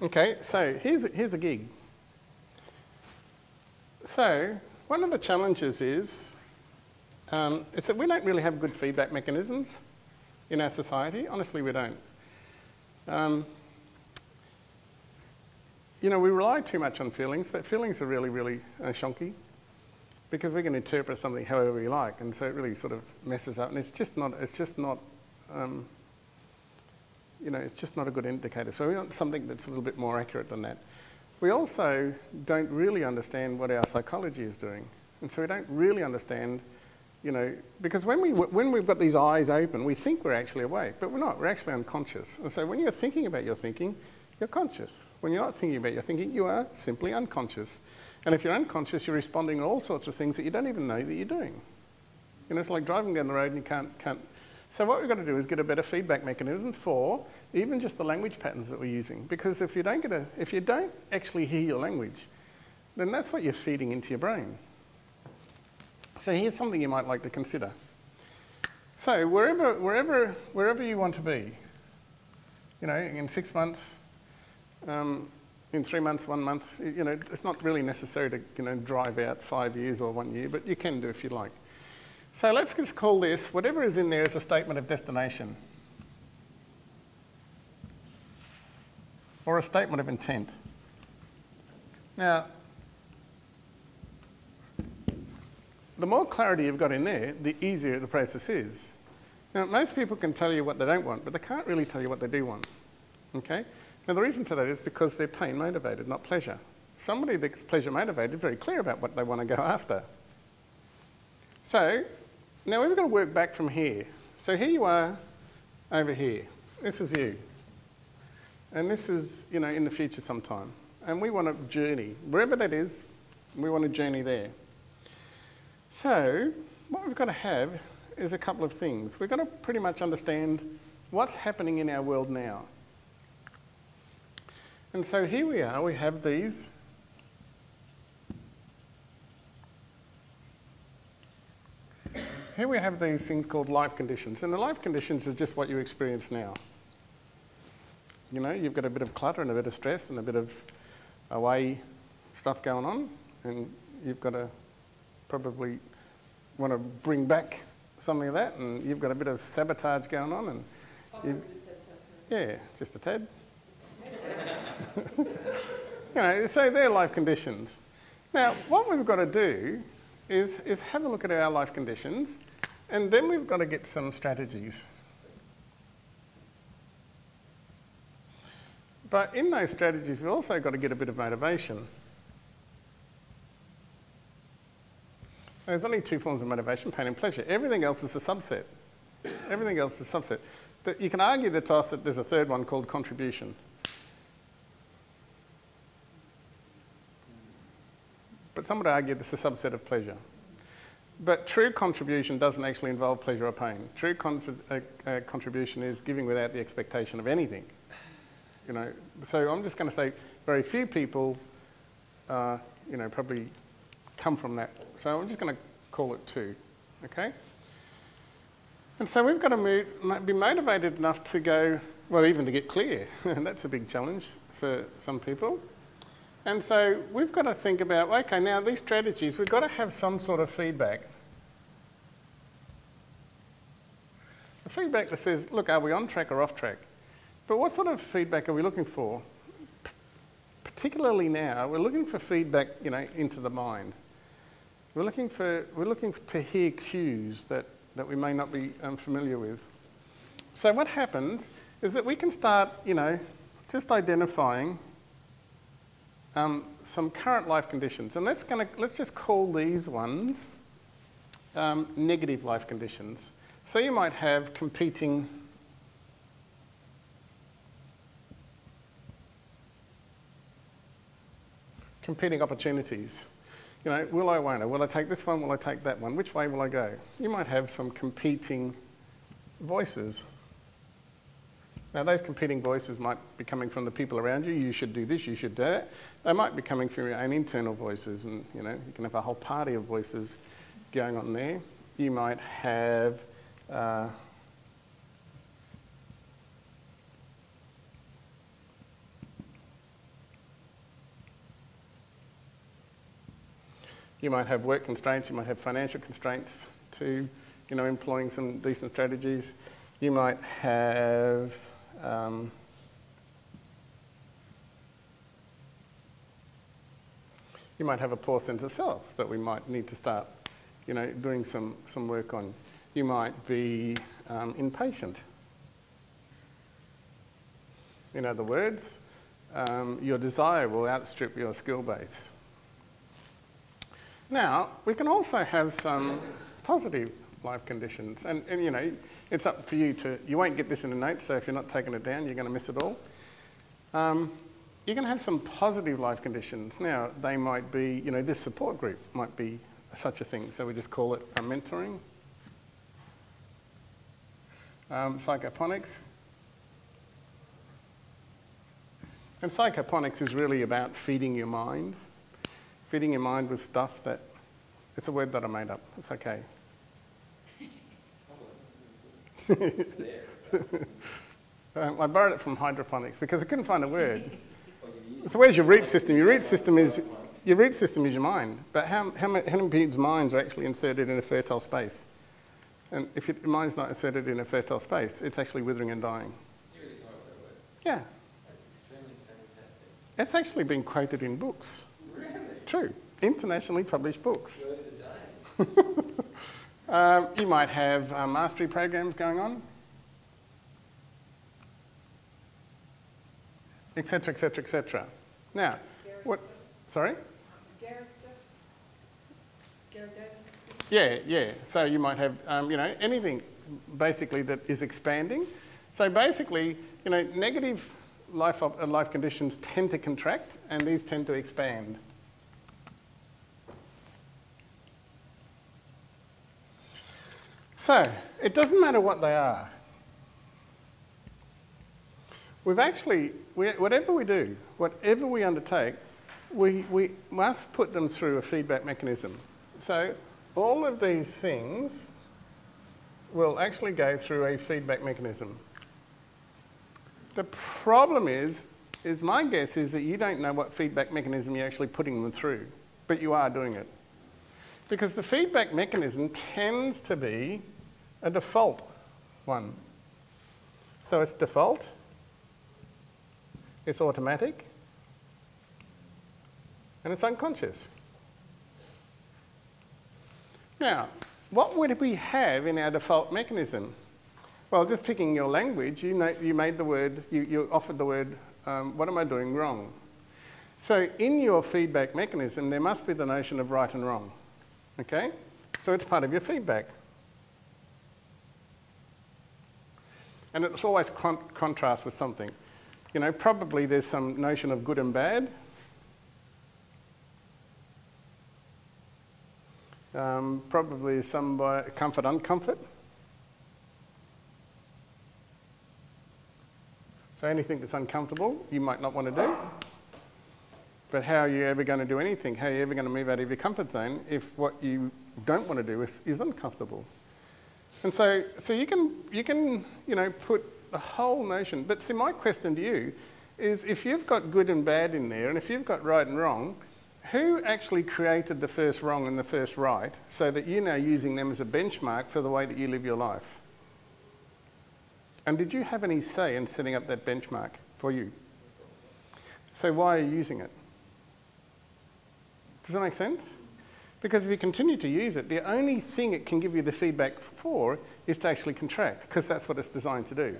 Okay, so here's a gig. So one of the challenges is that we don't really have good feedback mechanisms in our society. Honestly, we don't. You know, we rely too much on feelings, but feelings are really, really shonky because we can interpret something however we like, and so it really sort of messes up. And it's just not you know, it's just not a good indicator. So we want something that's a little bit more accurate than that. We also don't really understand what our psychology is doing, and so we don't really understand, you know, because when we've got these eyes open, we think we're actually awake, but we're not. We're actually unconscious. And so when you're thinking about your thinking, you're conscious. When you're not thinking about your thinking, you are simply unconscious. And if you're unconscious, you're responding to all sorts of things that you don't even know that you're doing. You know, it's like driving down the road and you can't. So what we've got to do is get a better feedback mechanism for even just the language patterns that we're using. Because if you don't actually hear your language, then that's what you're feeding into your brain. So here's something you might like to consider. So wherever you want to be, you know, in 6 months, in 3 months, 1 month, you know, it's not really necessary to, you know, drive out 5 years or 1 year, but you can do if you like. So let's just call this, whatever is in there is a statement of destination. Or a statement of intent. Now, the more clarity you've got in there, the easier the process is. Now, most people can tell you what they don't want, but they can't really tell you what they do want. Okay? Now, the reason for that is because they're pain motivated, not pleasure. Somebody that's pleasure motivated is very clear about what they want to go after. So, now we've got to work back from here. So here you are over here. This is you. And this is, you know, in the future sometime. And we want to journey. Wherever that is, we want to journey there. So what we've got to have is a couple of things. We've got to pretty much understand what's happening in our world now. And so here we are, we have these. Here we have these things called life conditions. And the life conditions is just what you experience now. You know, you've got a bit of clutter and a bit of stress and a bit of away stuff going on. And you've got to probably want to bring back something of that. And you've got a bit of sabotage going on. And yeah, just a tad. You know, so they're life conditions. Now, what we've got to do is have a look at our life conditions, and then we've got to get some strategies. But in those strategies, we've also got to get a bit of motivation. There's only two forms of motivation, pain and pleasure. Everything else is a subset. Everything else is a subset. But you can argue the toss that there's a third one called contribution. But some would argue this is a subset of pleasure. But true contribution doesn't actually involve pleasure or pain. True contribution is giving without the expectation of anything. You know, so I'm just going to say very few people, you know, probably come from that. So I'm just going to call it two, okay? And so we've got to be motivated enough to go, well, even to get clear. And that's a big challenge for some people. And so we've got to think about, okay, now these strategies, we've got to have some sort of feedback. A feedback that says, look, are we on track or off track? But what sort of feedback are we looking for? Particularly now, we're looking for feedback, you know, into the mind. We're looking to hear cues that we may not be familiar with. So what happens is that we can start, you know, just identifying some current life conditions, and let's just call these ones negative life conditions. So you might have competing opportunities. You know, will I, won't I? Will I take this one? Will I take that one? Which way will I go? You might have some competing voices. Now, those competing voices might be coming from the people around you. You should do this, you should do that. They might be coming from your own internal voices, and, you know, you can have a whole party of voices going on there. You might have You might have work constraints, you might have financial constraints to, you know, employing some decent strategies. You might have a poor sense of self that we might need to start, you know, doing some work on. You might be impatient. In other words, your desire will outstrip your skill base. Now, we can also have some positive life conditions. And you know, it's up for you to, you won't get this in the notes, so if you're not taking it down, you're going to miss it all. You can have some positive life conditions. Now, they might be, you know, this support group might be such a thing, so we just call it mentoring. Psychoponics. And psychoponics is really about feeding your mind. Feeding your mind with stuff that, it's a word that I made up, it's okay. I borrowed it from hydroponics because I couldn't find a word. So where's your root system? Your root system is your mind. But how many people's minds are actually inserted in a fertile space? And if your mind's not inserted in a fertile space, it's actually withering and dying. You really come up with that word. Yeah. That's extremely fantastic. It's actually been quoted in books. Really? True. Internationally published books. Word of the day. You might have mastery programs going on, etc., etc., etc. Now, what? Sorry? Yeah. So you might have, you know, anything basically that is expanding. So basically, you know, negative life conditions tend to contract, and these tend to expand. So it doesn't matter what they are. Whatever we do, whatever we undertake, we must put them through a feedback mechanism. So all of these things will actually go through a feedback mechanism. The problem is my guess is that you don't know what feedback mechanism you're actually putting them through, but you are doing it. Because the feedback mechanism tends to be a default one. So it's default, it's automatic, and it's unconscious. Now, what would we have in our default mechanism? Well, just picking your language, you made the word, you offered the word, what am I doing wrong? So in your feedback mechanism, there must be the notion of right and wrong, okay? So it's part of your feedback. And it's always contrast with something. You know, probably there's some notion of good and bad. Probably some comfort, uncomfort. So anything that's uncomfortable, you might not want to do. But how are you ever going to do anything? How are you ever going to move out of your comfort zone if what you don't want to do is uncomfortable? And so you can, you know, put the whole notion. But see, my question to you is, if you've got good and bad in there, and if you've got right and wrong, who actually created the first wrong and the first right, so that you're now using them as a benchmark for the way that you live your life? And did you have any say in setting up that benchmark for you? So why are you using it? Does that make sense? Because if you continue to use it, the only thing it can give you the feedback for is to actually contract, because that's what it's designed to do.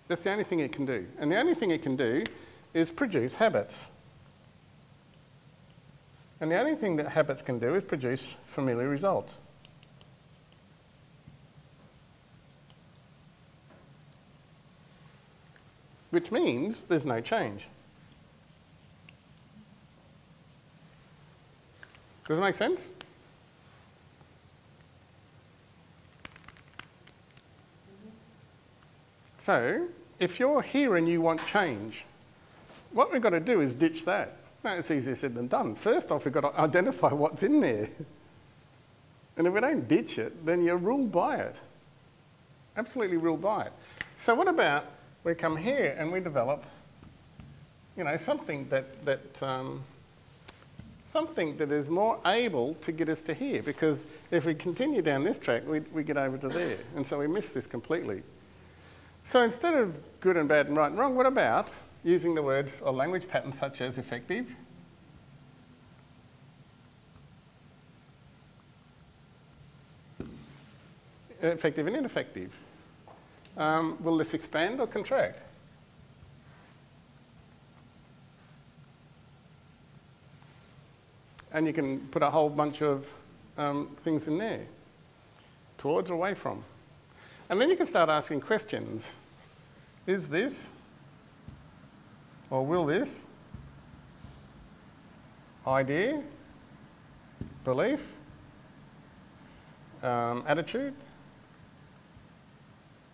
That's the only thing it can do. And the only thing it can do is produce habits. And the only thing that habits can do is produce familiar results. Which means there's no change. Does it make sense? So, if you're here and you want change, what we've got to do is ditch that. No, it's easier said than done. First off, we've got to identify what's in there. And if we don't ditch it, then you're ruled by it. Absolutely ruled by it. So what about we come here and we develop, you know, something that something that is more able to get us to here, because if we continue down this track, we get over to there, and so we miss this completely. So instead of good and bad and right and wrong, what about using the words or language patterns such as effective, effective and ineffective? Will this expand or contract? And you can put a whole bunch of things in there, towards or away from. And then you can start asking questions. Is this, or will this, idea, belief, attitude,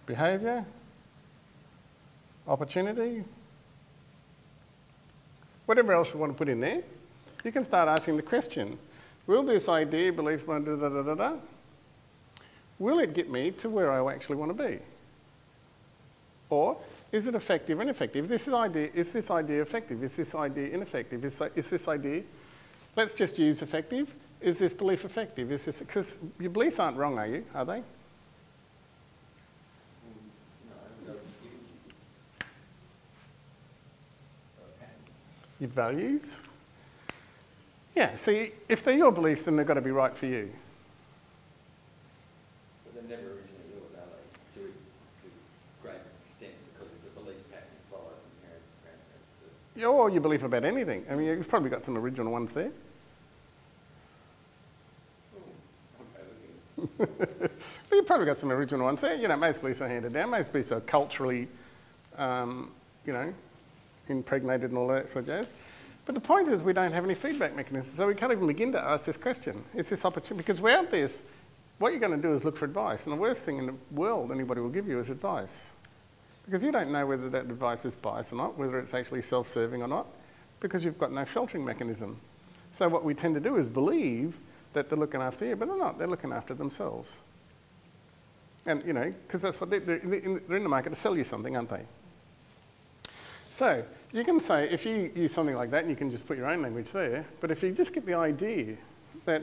behaviour, opportunity, whatever else you want to put in there, you can start asking the question, will this idea, belief, will it get me to where I actually want to be? Or is it effective or ineffective? Is this idea effective? Is this idea ineffective? Is this idea, let's just use effective. Is this belief effective? Is this, because your beliefs aren't wrong, are they? Your values? Yeah, see, if they're your beliefs, then they've got to be right for you. But they're never originally yours, are they? To a great extent, because of the belief pattern followed from parents and grandparents. Yeah, or your belief about anything. I mean, you've probably got some original ones there. Well, you've probably got some original ones there. You know, most beliefs are handed down. Most beliefs are culturally, you know, impregnated and all that sort of jazz. But the point is we don't have any feedback mechanisms, so we can't even begin to ask this question. Is this opportunity? Because without this, what you're going to do is look for advice. And the worst thing in the world anybody will give you is advice. Because you don't know whether that advice is biased or not, whether it's actually self-serving or not, because you've got no filtering mechanism. So what we tend to do is believe that they're looking after you, but they're not. They're looking after themselves. And, you know, because that's what they're in the market to sell you something, aren't they? So you can say, if you use something like that, and you can just put your own language there, but if you just get the idea that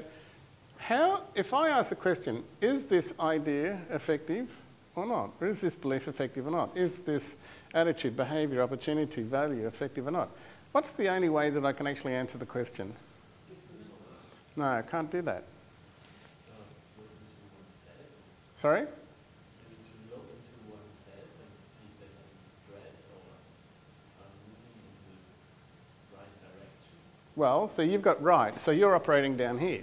if I ask the question, is this idea effective or not? Or is this belief effective or not? Is this attitude, behaviour, opportunity, value effective or not? What's the only way that I can actually answer the question? No, I can't do that. Sorry? Well, so you've got right, so you're operating down here.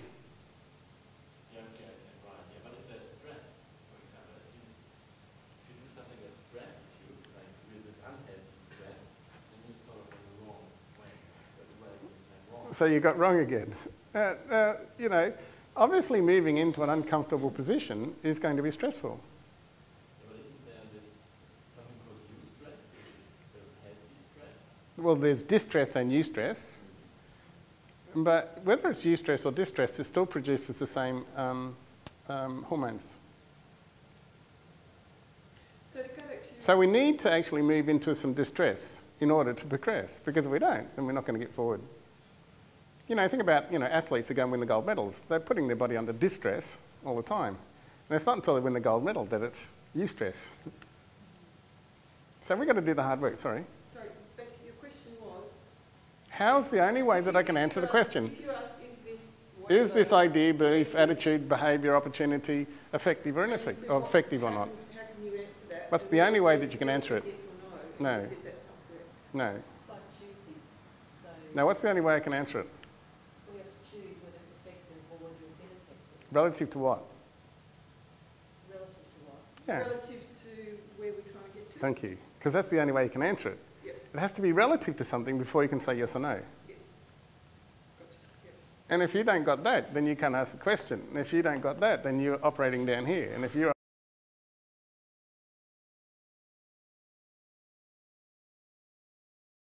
Yeah, okay, I said right, yeah, but if there's stress, for example, if you do something that stresses you, like with this unhealthy stress, then you're sort of in the wrong way. But the way is wrong. So you got wrong again. You know, obviously moving into an uncomfortable position is going to be stressful. Yeah, but isn't there this something called eustress, which is healthy stress? Well, there's distress and eustress. But whether it's eustress or distress, it still produces the same hormones. So we need to actually move into some distress in order to progress, because if we don't, then we're not going to get forward. You know, think about, you know, athletes who go and win the gold medals. They're putting their body under distress all the time. And it's not until they win the gold medal that it's eustress. So we've got to do the hard work, sorry. Sorry, but your question was? How's the only way that I can answer the question? Is this idea, belief, attitude, behaviour, opportunity effective or ineffective, or effective or not? How can you answer that? What's the only way that you can answer it? Yes or no? No. You said that's not correct. No. It's like choosing. So Now, what's the only way I can answer it? we have to choose whether it's effective or whether it's ineffective. Relative to what? Relative to what? Yeah. Relative to where we're trying to get to. Thank you. Because that's the only way you can answer it. Yep. It has to be relative to something before you can say yes or no. Yes. Gotcha. Yep. And if you don't got that, then you can't ask the question. And if you don't got that, then you're operating down here. And if you're